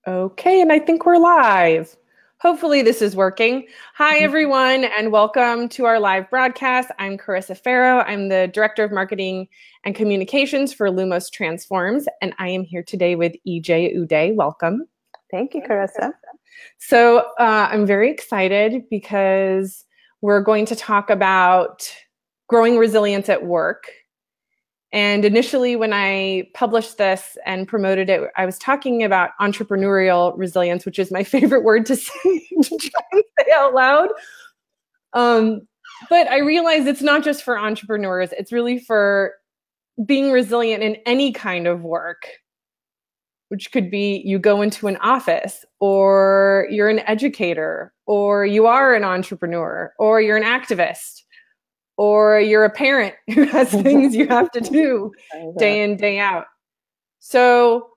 Okay, and I think we're live. Hopefully this is working. Hi, everyone, and welcome to our live broadcast. I'm Carissa Farrow. I'm the Director of Marketing and Communications for Lumos Transforms, and I am here today with Ije Ude. Welcome. Thank you, Carissa. So I'm very excited because we're going to talk about growing resilience at work. And initially, when I published this and promoted it, I was talking about entrepreneurial resilience, which is my favorite word to say, to try and say out loud. But I realized it's not just for entrepreneurs. It's really for being resilient in any kind of work, which could be you go into an office, or you're an educator, or you are an entrepreneur, or you're an activist, or you're a parent who has things you have to do day in, day out. So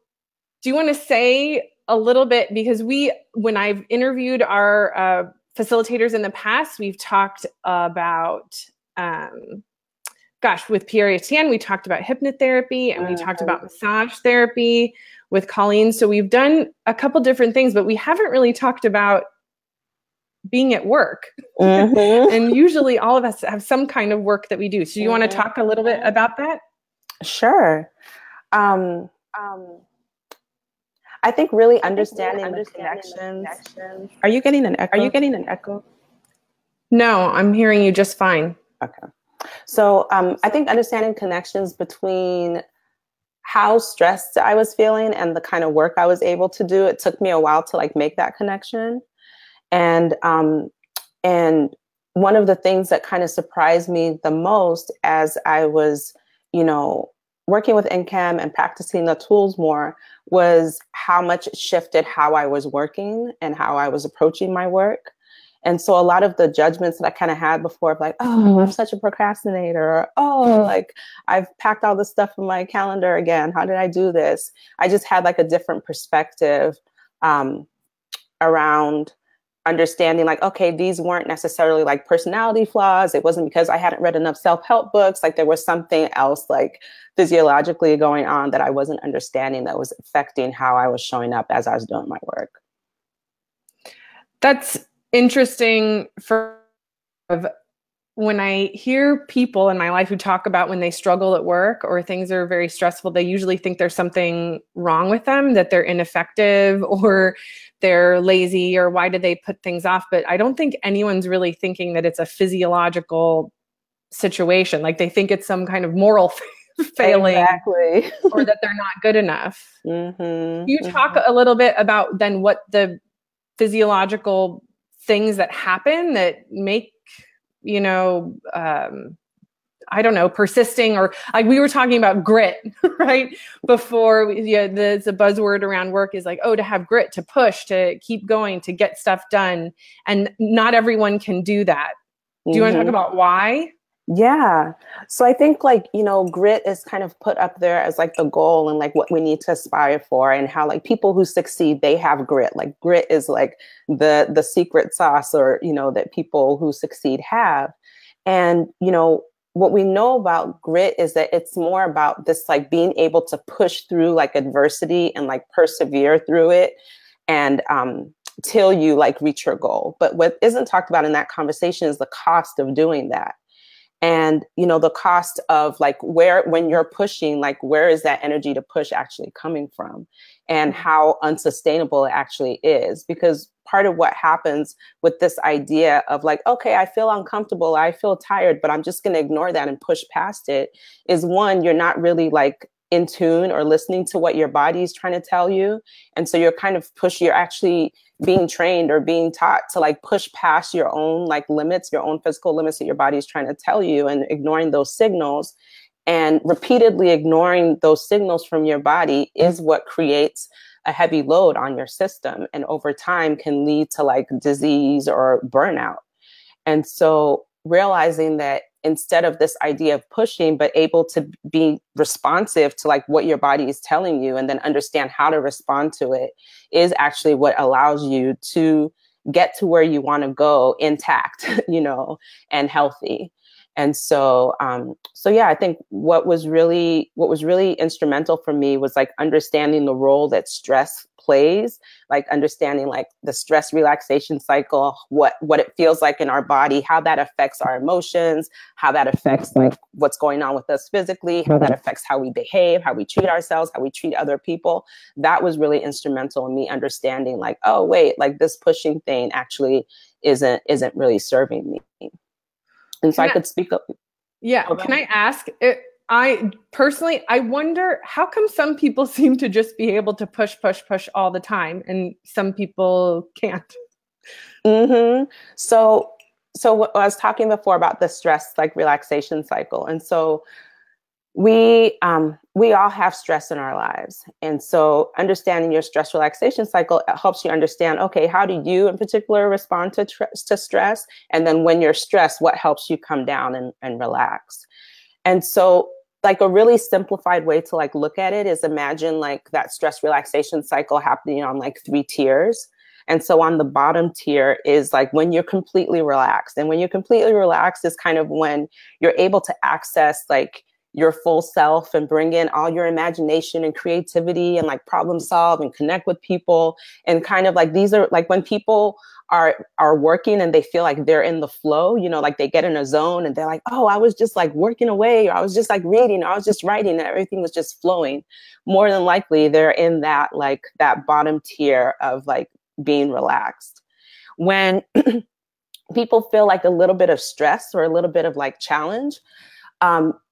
do you want to say a little bit, because when I've interviewed our facilitators in the past, we've talked about, with Pierre Etienne, we talked about hypnotherapy, and we talked about massage therapy with Colleen. So we've done a couple different things, but we haven't really talked about being at work. And usually all of us have some kind of work that we do. So you want to talk a little bit about that? Sure. I think really understanding the connections. Are you getting an echo? No, I'm hearing you just fine. Okay. So I think understanding connections between how stressed I was feeling and the kind of work I was able to do, it took me a while to make that connection. And one of the things that kind of surprised me the most as I was, working with NCAM and practicing the tools more was how much it shifted how I was working and how I was approaching my work. And so a lot of the judgments that I kind of had before of oh, I'm such a procrastinator, or I've packed all this stuff in my calendar again. How did I do this? I just had a different perspective around understanding okay, these weren't necessarily personality flaws. It wasn't because I hadn't read enough self-help books. There was something else physiologically going on that I wasn't understanding that was affecting how I was showing up as I was doing my work. That's interesting. When I hear people in my life who talk about when they struggle at work or things are very stressful, they usually think there's something wrong with them, that they're ineffective or they're lazy, or why do they put things off? But I don't think anyone's really thinking that it's a physiological situation. They think it's some kind of moral failing, exactly. or that they're not good enough. You talk a little bit about then what the physiological things that happen that make, I don't know, persisting, or we were talking about grit, right? Before, the buzzword around work is to have grit, to push, to keep going, to get stuff done. And not everyone can do that. Do you want to talk about why? Yeah. So I think grit is kind of put up there as the goal and what we need to aspire for, and how people who succeed, they have grit. Grit is the secret sauce, or, that people who succeed have. And, what we know about grit is that it's more about this, being able to push through adversity and persevere through it, and till you reach your goal. But what isn't talked about in that conversation is the cost of doing that. And, the cost of when you're pushing, where is that energy to push actually coming from, and how unsustainable it actually is? Because part of what happens with this idea of okay, I feel uncomfortable, I feel tired, but I'm just going to ignore that and push past it, is one, you're not really in tune or listening to what your body is trying to tell you. And so you're kind of you're actually being trained or being taught to push past your own limits, your own physical limits that your body is trying to tell you, and ignoring those signals. And repeatedly ignoring those signals from your body is what creates a heavy load on your system, and over time can lead to disease or burnout. And so realizing that instead of this idea of pushing, but able to be responsive to what your body is telling you, and then understand how to respond to it, is actually what allows you to get to where you want to go intact, and healthy. And so yeah, I think what was really instrumental for me was like understanding the role that stress plays, like understanding like the stress relaxation cycle, what it feels like in our body, how that affects our emotions, how that affects like what's going on with us physically, how that affects how we behave, how we treat ourselves, how we treat other people. That was really instrumental in me understanding like, oh wait, like this pushing thing actually isn't really serving me. And so I could speak up. Yeah. Can I ask, I personally, I wonder how come some people seem to just be able to push all the time and some people can't? Mm-hmm. So I was talking before about the stress, like relaxation cycle. And so we all have stress in our lives. And so understanding your stress relaxation cycle helps you understand, okay, how do you in particular respond to stress? And then when you're stressed, what helps you come down and relax? And so like a really simplified way to like look at it is imagine like that stress relaxation cycle happening on like 3 tiers. And so on the bottom tier is like when you're completely relaxed. And when you're completely relaxed is kind of when you're able to access like your full self and bring in all your imagination and creativity and like problem solve and connect with people. And kind of like these are like when people are working and they feel like they're in the flow, you know, like they get in a zone and they're like, oh, I was just like working away, or I was just like reading, or I was just writing, and everything was just flowing. More than likely they're in that like that bottom tier of like being relaxed. When people feel like a little bit of stress or a little bit of like challenge,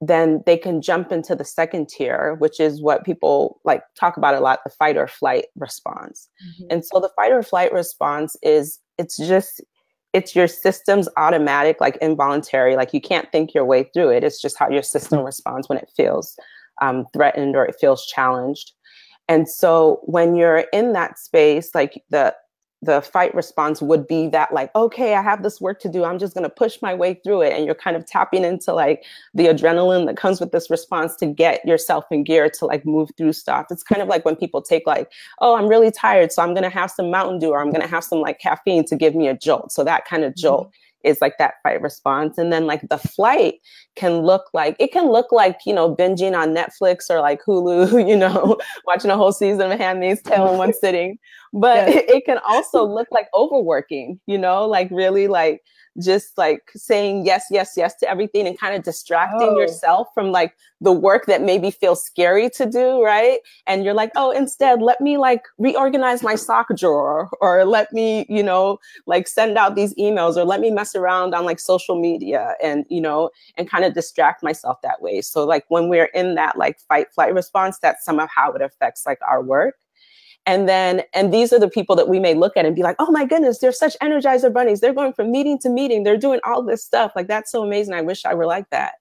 then they can jump into the second tier, which is what people like talk about a lot, the fight or flight response. Mm-hmm. And so the fight or flight response is, it's your system's automatic, like involuntary, like you can't think your way through it. It's just how your system responds when it feels threatened or it feels challenged. And so when you're in that space, like the fight response would be that like, okay, I have this work to do. I'm just going to push my way through it. And you're kind of tapping into like the adrenaline that comes with this response to get yourself in gear to like move through stuff. It's kind of like when people take like, oh, I'm really tired, so I'm going to have some Mountain Dew, or I'm going to have some like caffeine to give me a jolt. So that kind of jolt is like that fight response. And then like the flight can look like, you know, binging on Netflix or like Hulu, you know, watching a whole season of Handmaid's Tale in one sitting. But it can also look like overworking, you know, like really like just like saying yes to everything and kind of distracting yourself from like the work that maybe feels scary to do, right? And you're like, oh, instead, let me like reorganize my sock drawer, or let me, you know, like send out these emails, or let me mess around on like social media and, you know, and kind of distract myself that way. So like when we're in that like fight flight response, that's some of how it affects like our work. And these are the people that we may look at and be like, oh my goodness, they're such Energizer bunnies. They're going from meeting to meeting. They're doing all this stuff. Like, that's so amazing. I wish I were like that.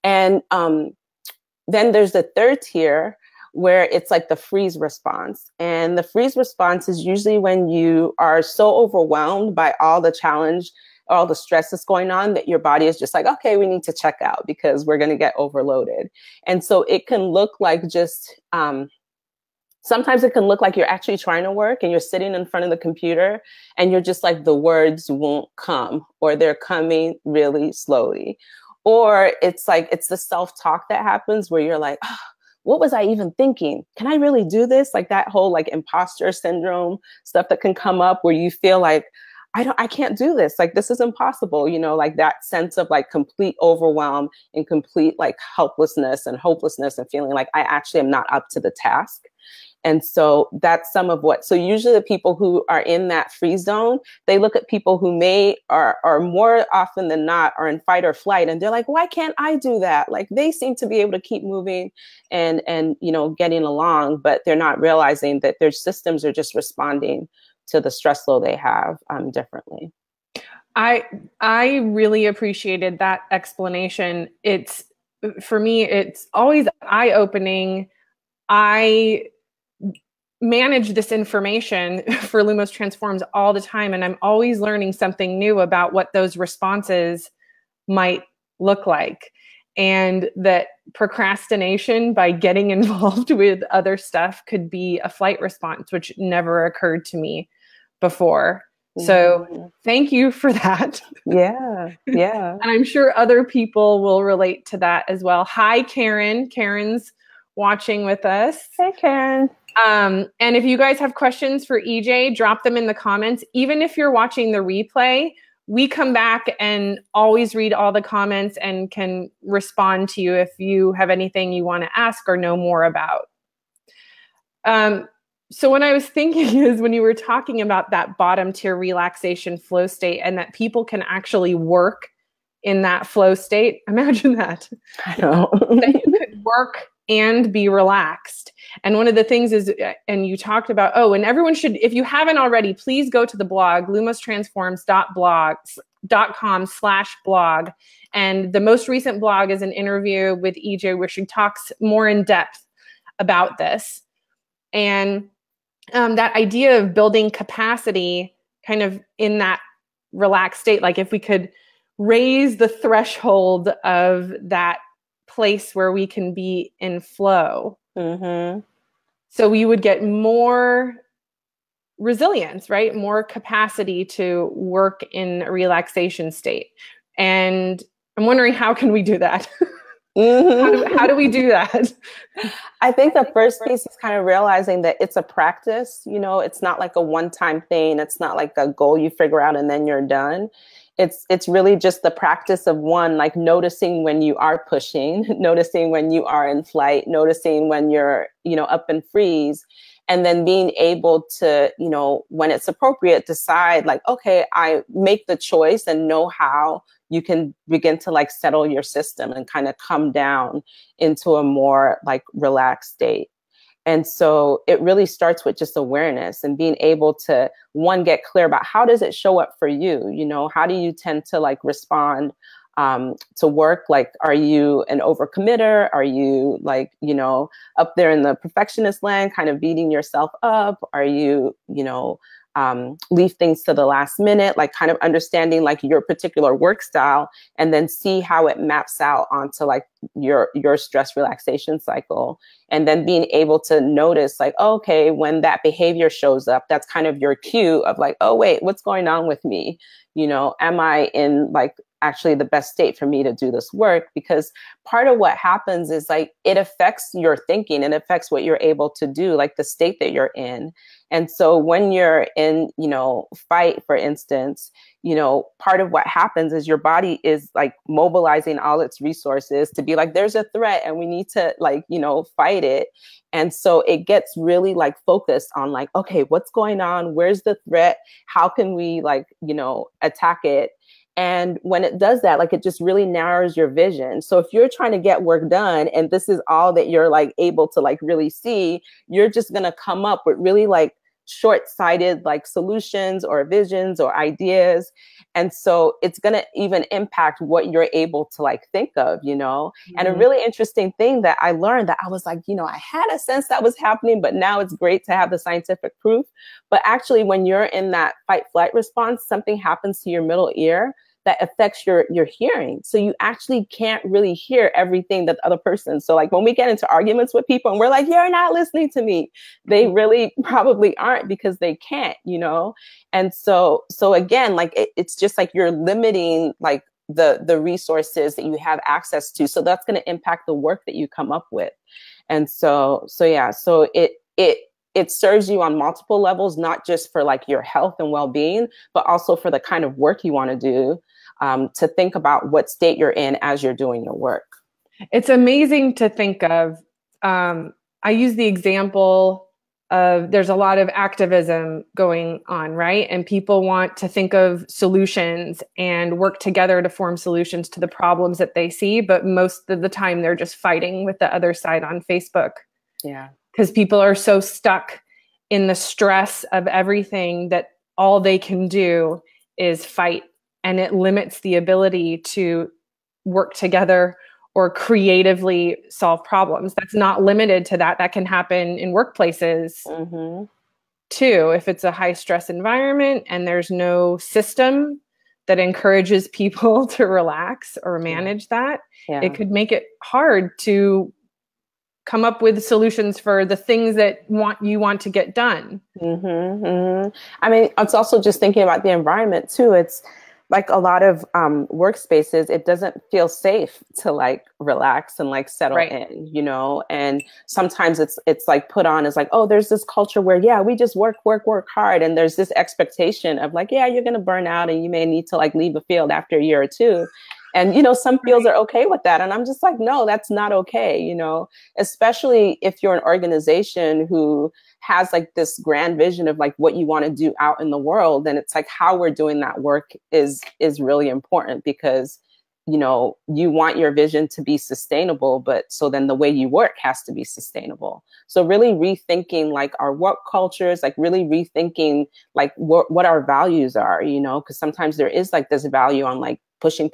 And then there's the third tier where it's like the freeze response. And the freeze response is usually when you are so overwhelmed by all the challenge, all the stress that's going on, that your body is just like, okay, we need to check out because we're going to get overloaded. And so it can look like just, sometimes it can look like you're actually trying to work and you're sitting in front of the computer and you're just like, the words won't come, or they're coming really slowly. Or it's like, it's the self-talk that happens where you're like, oh, what was I even thinking? Can I really do this? Like that whole like imposter syndrome stuff that can come up where you feel like, I can't do this. Like, this is impossible. You know, like that sense of like complete overwhelm and complete like helplessness and hopelessness and feeling like I actually am not up to the task. And so that's some of what, so usually the people who are in that freeze zone, they look at people who are more often than not are in fight or flight. And they're like, why can't I do that? Like, they seem to be able to keep moving and, you know, getting along, but they're not realizing that their systems are just responding to the stress load they have differently. I really appreciated that explanation. For me, it's always eye-opening. I manage this information for Lumos Transforms all the time, and I'm always learning something new about what those responses might look like. And that procrastination by getting involved with other stuff could be a flight response, which never occurred to me before. So thank you for that. Yeah. And I'm sure other people will relate to that as well. Hi, Karen. Karen's watching with us. Hey, Karen. And if you guys have questions for EJ, drop them in the comments. Even if you're watching the replay, we come back and always read all the comments and can respond to you if you have anything you want to ask or know more about. So what I was thinking is when you were talking about that bottom tier relaxation flow state and that people can actually work in that flow state, imagine that. I know. That you could work and be relaxed. And one of the things is, and you talked about, and everyone should, if you haven't already, please go to the blog, lumostransforms.com/blog. And the most recent blog is an interview with EJ where she talks more in depth about this. And that idea of building capacity kind of in that relaxed state, like if we could raise the threshold of that place where we can be in flow. So we would get more resilience, right? More capacity to work in a relaxation state. And I'm wondering, how can we do that? How do we do that? I think the first piece is kind of realizing that it's a practice. You know, it's not like a one-time thing. It's not like a goal you figure out and then you're done. It's really just the practice of like noticing when you are pushing, noticing when you are in flight, noticing when you're, up and freeze, and then being able to, when it's appropriate, decide like, okay, I make the choice and know how you can begin to like settle your system and kind of come down into a more like relaxed state. And so it really starts with just awareness and being able to, one, get clear about how does it show up for you? How do you tend to like respond to work? Like, are you an overcommitter? Are you like, up there in the perfectionist land, kind of beating yourself up? Are you, leave things to the last minute, like kind of understanding like your particular work style, and then see how it maps out onto like your stress relaxation cycle. And then being able to notice like, okay, when that behavior shows up, that's kind of your cue of like, oh, wait, what's going on with me? Am I in like actually the best state for me to do this work? Because part of what happens is like, it affects your thinking and affects what you're able to do, like the state that you're in. And so when you're in, fight, for instance, part of what happens is your body is like mobilizing all its resources to be like, there's a threat and we need to like, fight it. And so it gets really like focused on like, okay, what's going on? Where's the threat? How can we like, attack it? And when it does that, like it just really narrows your vision. So if you're trying to get work done and this is all that you're like able to like really see, you're just going to come up with really like short-sighted like solutions or visions or ideas. And so it's going to even impact what you're able to like think of, And a really interesting thing that I learned that I was like, I had a sense that was happening, but now it's great to have the scientific proof. But actually, when you're in that fight flight response, something happens to your middle ear that affects your hearing. So you actually can't really hear everything that the other person. So like when we get into arguments with people and we're like, you're not listening to me, they really probably aren't because they can't, And so again, like it's just like you're limiting like the resources that you have access to. So that's going to impact the work that you come up with. And so it serves you on multiple levels, not just for like your health and well-being, but also for the kind of work you want to do, to think about what state you're in as you're doing your work. It's amazing to think of. I use the example of there's a lot of activism going on, right? And people want to think of solutions and work together to form solutions to the problems that they see. But most of the time they're just fighting with the other side on Facebook. Yeah. Because people are so stuck in the stress of everything that all they can do is fight. And it limits the ability to work together or creatively solve problems. That's not limited to that. That can happen in workplaces too. If it's a high stress environment and there's no system that encourages people to relax or manage that, it could make it hard to come up with solutions for the things that you want to get done. Mm-hmm, mm-hmm. I mean, it's also just thinking about the environment too. It's like a lot of workspaces, it doesn't feel safe to like relax and like settle in, you know, and sometimes it's like put on as like, oh, there's this culture where, yeah, we just work hard. And there's this expectation of like, yeah, you're going to burn out and you may need to like leave the field after a year or two. And, you know, some fields are okay with that. And I'm just like, no, that's not okay. You know, especially if you're an organization who has like this grand vision of like what you want to do out in the world. And it's like how we're doing that work is really important, because, you know, you want your vision to be sustainable, but so then the way you work has to be sustainable. So really rethinking like our work cultures, like really rethinking like what our values are, you know, because sometimes there is like this value on like pushing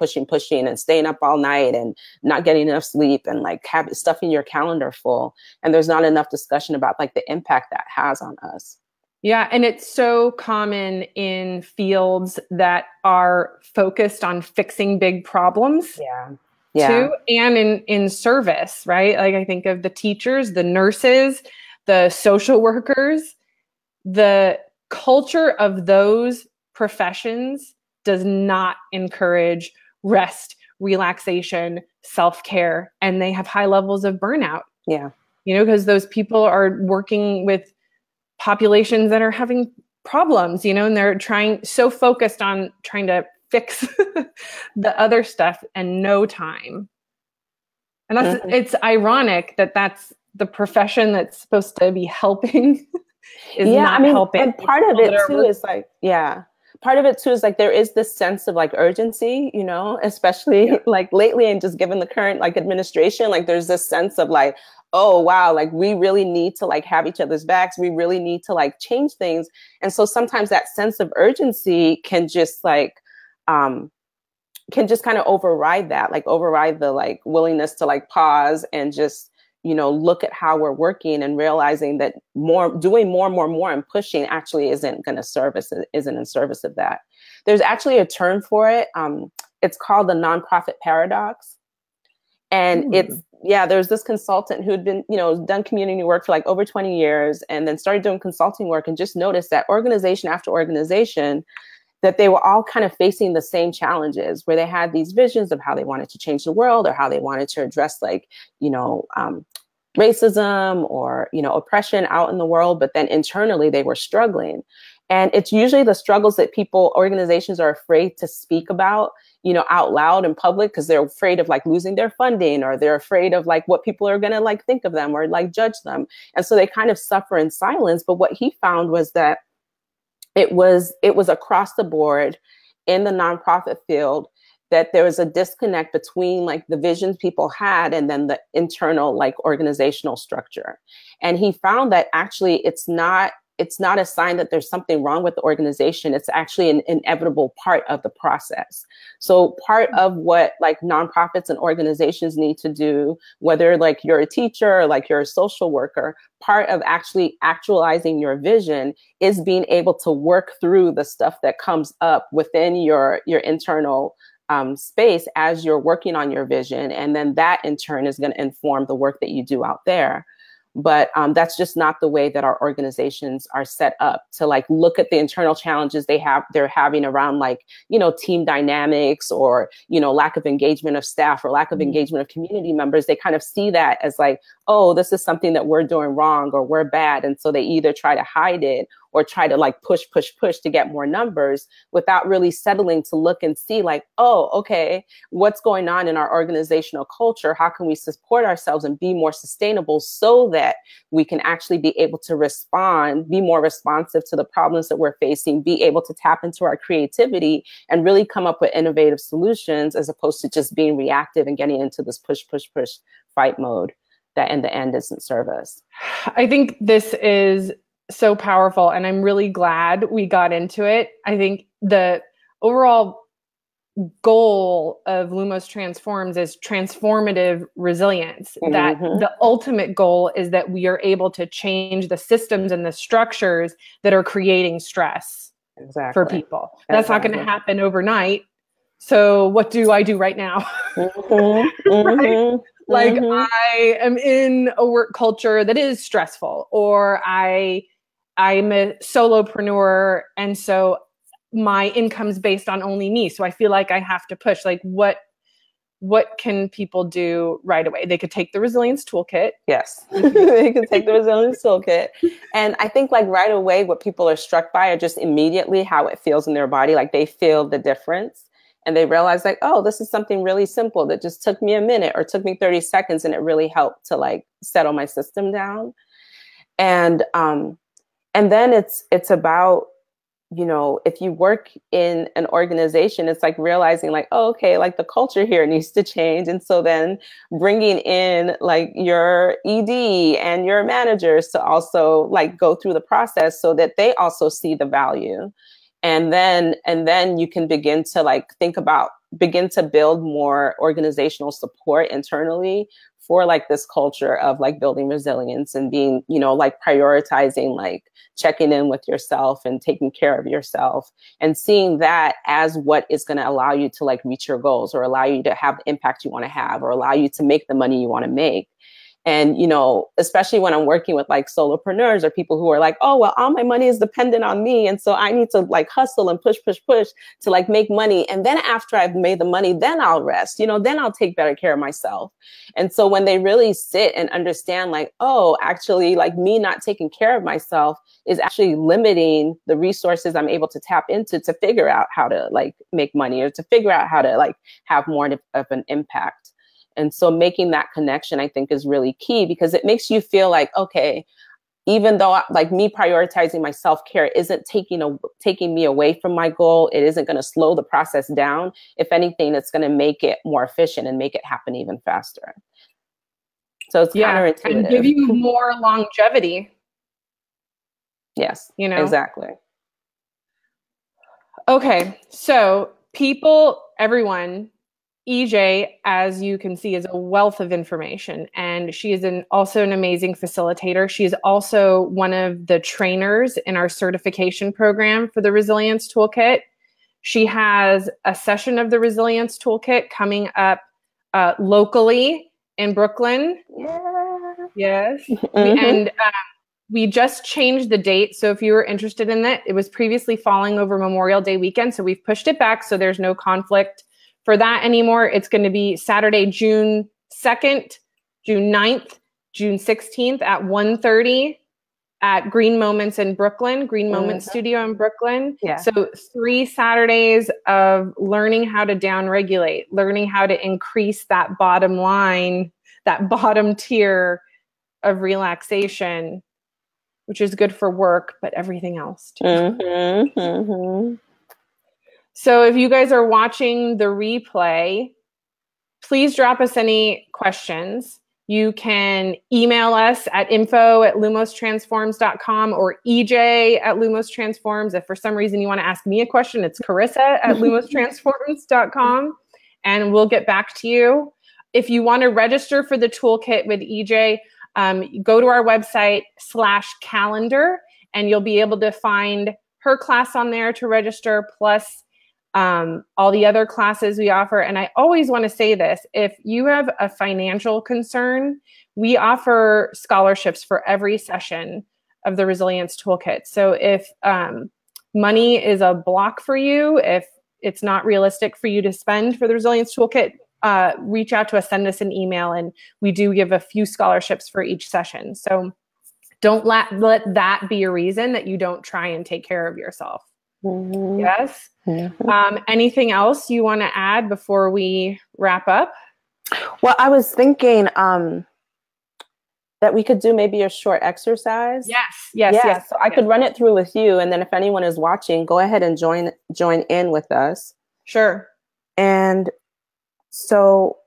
and staying up all night and not getting enough sleep and like having stuff in your calendar full. And there's not enough discussion about like the impact that has on us. Yeah. And it's so common in fields that are focused on fixing big problems. Yeah. Too, and in service, right? Like I think of the teachers, the nurses, the social workers. The culture of those professions does not encourage rest, relaxation, self-care, and they have high levels of burnout. Yeah. You know, because those people are working with populations that are having problems, you know, and they're so focused on trying to fix the other stuff and no time. And that's, it's ironic that that's the profession that's supposed to be helping is not helping. And part of it too is like, part of it too is like there is this sense of like urgency, you know, especially like lately, and just given the current like administration, like there's this sense of like, oh, wow, like we really need to like have each other's backs. We really need to like change things. And so sometimes that sense of urgency can just like, kind of override the like willingness to like pause and just, you know, look at how we're working and realizing that doing more and pushing actually isn't in service of that. There's actually a term for it. It's called the nonprofit paradox. And there's this consultant who had been, you know, done community work for like over 20 years and then started doing consulting work and just noticed that organization after organization, that they were all kind of facing the same challenges, where they had these visions of how they wanted to change the world or how they wanted to address like, you know, racism or, you know, oppression out in the world. But then internally they were struggling. And it's usually the struggles that organizations are afraid to speak about, you know, out loud in public, because they're afraid of like losing their funding, or they're afraid of like what people are going to like think of them or like judge them. And so they kind of suffer in silence. But what he found was that it was across the board in the nonprofit field, that there was a disconnect between like the visions people had and then the internal like organizational structure. And he found that actually it's not a sign that there's something wrong with the organization. It's actually an inevitable part of the process. So part of what like nonprofits and organizations need to do, whether like you're a teacher or like you're a social worker, part of actually actualizing your vision is being able to work through the stuff that comes up within your internal space as you're working on your vision. And then that in turn is going to inform the work that you do out there. But that's just not the way that our organizations are set up to like look at the internal challenges they're having around like, you know, team dynamics or, you know, lack of engagement of staff or lack of engagement of community members. They kind of see that as like, oh, this is something that we're doing wrong or we're bad. And so they either try to hide it or try to like push to get more numbers without really settling to look and see like, oh, okay, what's going on in our organizational culture? How can we support ourselves and be more sustainable so that we can actually be able to respond, be more responsive to the problems that we're facing, be able to tap into our creativity and really come up with innovative solutions, as opposed to just being reactive and getting into this push fight mode that in the end isn't service. I think this is so powerful, and I'm really glad we got into it. I think the overall goal of Lumos Transforms is transformative resilience. That the ultimate goal is that we are able to change the systems and the structures that are creating stress for people. That's not going to happen overnight. So what do I do right now? Right? Like I am in a work culture that is stressful, or I'm a solopreneur, and so my income's based on only me. So I feel like I have to push. Like what can people do right away? They could take the Resilience Toolkit. Yes, they can take the Resilience Toolkit. And I think like right away, what people are struck by are just immediately how it feels in their body. Like they feel the difference and they realize like, oh, this is something really simple that just took me a minute or took me 30 seconds. And it really helped to like settle my system down. And then it's about, you know, if you work in an organization, it's like realizing like, oh, okay, like the culture here needs to change. And so then bringing in like your ED and your managers to also like go through the process so that they also see the value. And then you can begin to begin to build more organizational support internally for like this culture of like building resilience and being, you know, like prioritizing, like checking in with yourself and taking care of yourself and seeing that as what is going to allow you to like reach your goals or allow you to have the impact you want to have or allow you to make the money you want to make. And, you know, especially when I'm working with like solopreneurs or people who are like, oh, well, all my money is dependent on me. And so I need to like hustle and push to like make money. And then after I've made the money, then I'll rest, you know, then I'll take better care of myself. And so when they really sit and understand like, oh, actually, like me not taking care of myself is actually limiting the resources I'm able to tap into to figure out how to like make money or to figure out how to like have more of an impact. And so making that connection, I think, is really key because it makes you feel like, okay, even though like me prioritizing my self-care isn't taking me away from my goal, it isn't going to slow the process down. If anything, it's going to make it more efficient and make it happen even faster. So it's counterintuitive. And give you more longevity. Yes, you know, exactly. Okay, so everyone, Ije, as you can see, is a wealth of information, and she is also an amazing facilitator. She is also one of the trainers in our certification program for the Resilience Toolkit. She has a session of the Resilience Toolkit coming up locally in Brooklyn. Yeah. Yes. And we just changed the date. So if you were interested in that, it was previously falling over Memorial Day weekend. So we've pushed it back so there's no conflict for that anymore. It's going to be Saturday, June 2nd, June 9th, June 16th at 1:30 at Green Moments in Brooklyn, Green Moments Studio in Brooklyn. Yeah. So 3 Saturdays of learning how to downregulate, learning how to increase that bottom line, that bottom tier of relaxation, which is good for work, but everything else too. So if you guys are watching the replay, please drop us any questions. You can email us at info@lumostransforms.com or EJ@lumostransforms. If for some reason you want to ask me a question, it's Carissa@lumostransforms.com, and we'll get back to you. If you want to register for the toolkit with EJ, go to our website /calendar, and you'll be able to find her class on there to register, plus all the other classes we offer. And I always want to say this, if you have a financial concern, we offer scholarships for every session of the Resilience Toolkit. So if money is a block for you, if it's not realistic for you to spend for the Resilience Toolkit, reach out to us, send us an email, and we do give a few scholarships for each session. So don't let that be a reason that you don't try and take care of yourself. Yes. Anything else you want to add before we wrap up? Well, I was thinking that we could do maybe a short exercise. Yes. So I could run it through with you, and then if anyone is watching, go ahead and join in with us. Sure. And so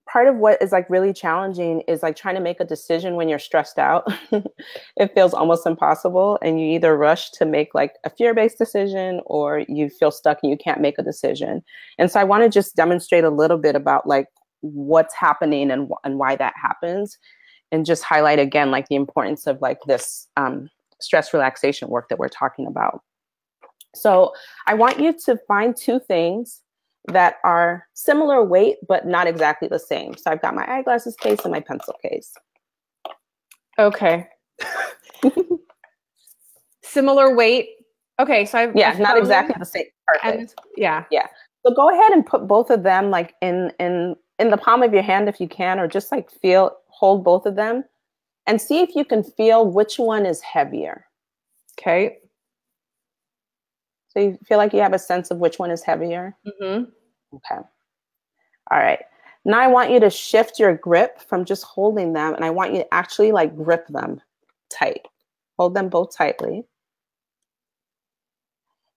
part of what is like really challenging is like trying to make a decision when you're stressed out. It feels almost impossible, and you either rush to make like a fear-based decision or you feel stuck and you can't make a decision. And so I want to just demonstrate a little bit about like what's happening and why that happens, and just highlight again like the importance of like this stress relaxation work that we're talking about. So I want you to find two things that are similar weight, but not exactly the same. So I've got my eyeglasses case and my pencil case. Okay. Similar weight. Okay, so I've not exactly the same. Perfect. Yeah. So go ahead and put both of them like in the palm of your hand if you can, or just like hold both of them and see if you can feel which one is heavier. Okay. So you feel like you have a sense of which one is heavier? Mm-hmm. Okay. All right. Now I want you to shift your grip from just holding them, and I want you to actually like grip them tight. Hold them both tightly.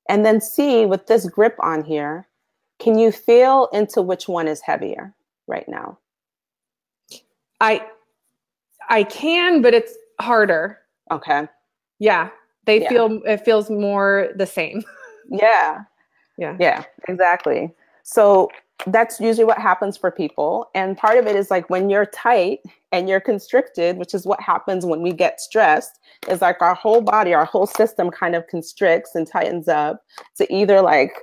And then see with this grip on here, can you feel into which one is heavier right now? I can, but it's harder. Okay. Yeah. It feels more the same. Yeah, exactly. So that's usually what happens for people. And part of it is like when you're tight and you're constricted, which is what happens when we get stressed, is like our whole body, our whole system kind of constricts and tightens up to either like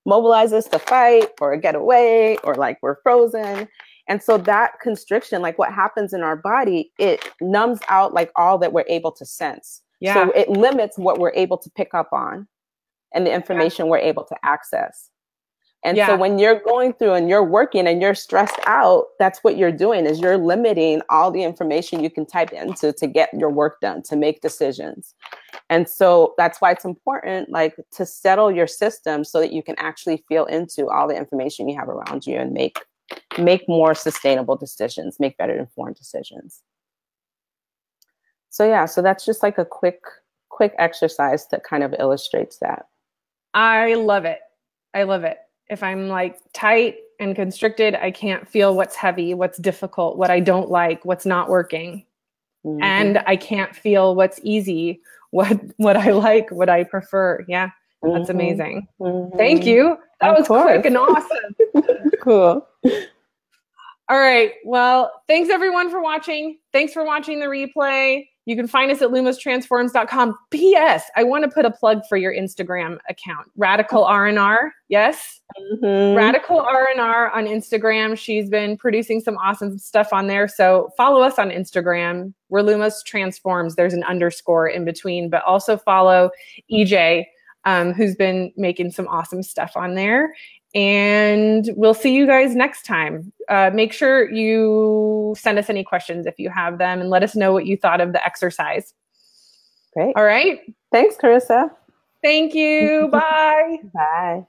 mobilize us to fight or get away or like we're frozen. And so that constriction, like what happens in our body, it numbs out like all that we're able to sense. Yeah. So it limits what we're able to pick up on and the information we're able to access. And so when you're going through and you're working and you're stressed out, that's what you're doing, is you're limiting all the information you can type into to get your work done, to make decisions. And so that's why it's important, like, to settle your system so that you can actually feel into all the information you have around you and make more sustainable decisions, make better informed decisions. So so that's just like a quick exercise that kind of illustrates that. I love it. If I'm like tight and constricted, I can't feel what's heavy, what's difficult, what I don't like, what's not working. Mm-hmm. And I can't feel what's easy, what I like, what I prefer. Yeah, that's amazing. Mm-hmm. Thank you. That was quick and awesome. Cool. All right. Well, thanks everyone for watching. Thanks for watching the replay. You can find us at lumastransforms.com. P.S. I want to put a plug for your Instagram account, Radical R&R. Yes. Mm-hmm. Radical R&R on Instagram. She's been producing some awesome stuff on there. So follow us on Instagram. We're Luma's Transforms. There's an underscore in between, but also follow Ije, who's been making some awesome stuff on there. And we'll see you guys next time. Make sure you send us any questions if you have them and let us know what you thought of the exercise. Great. All right. Thanks, Carissa. Thank you. Bye. Bye.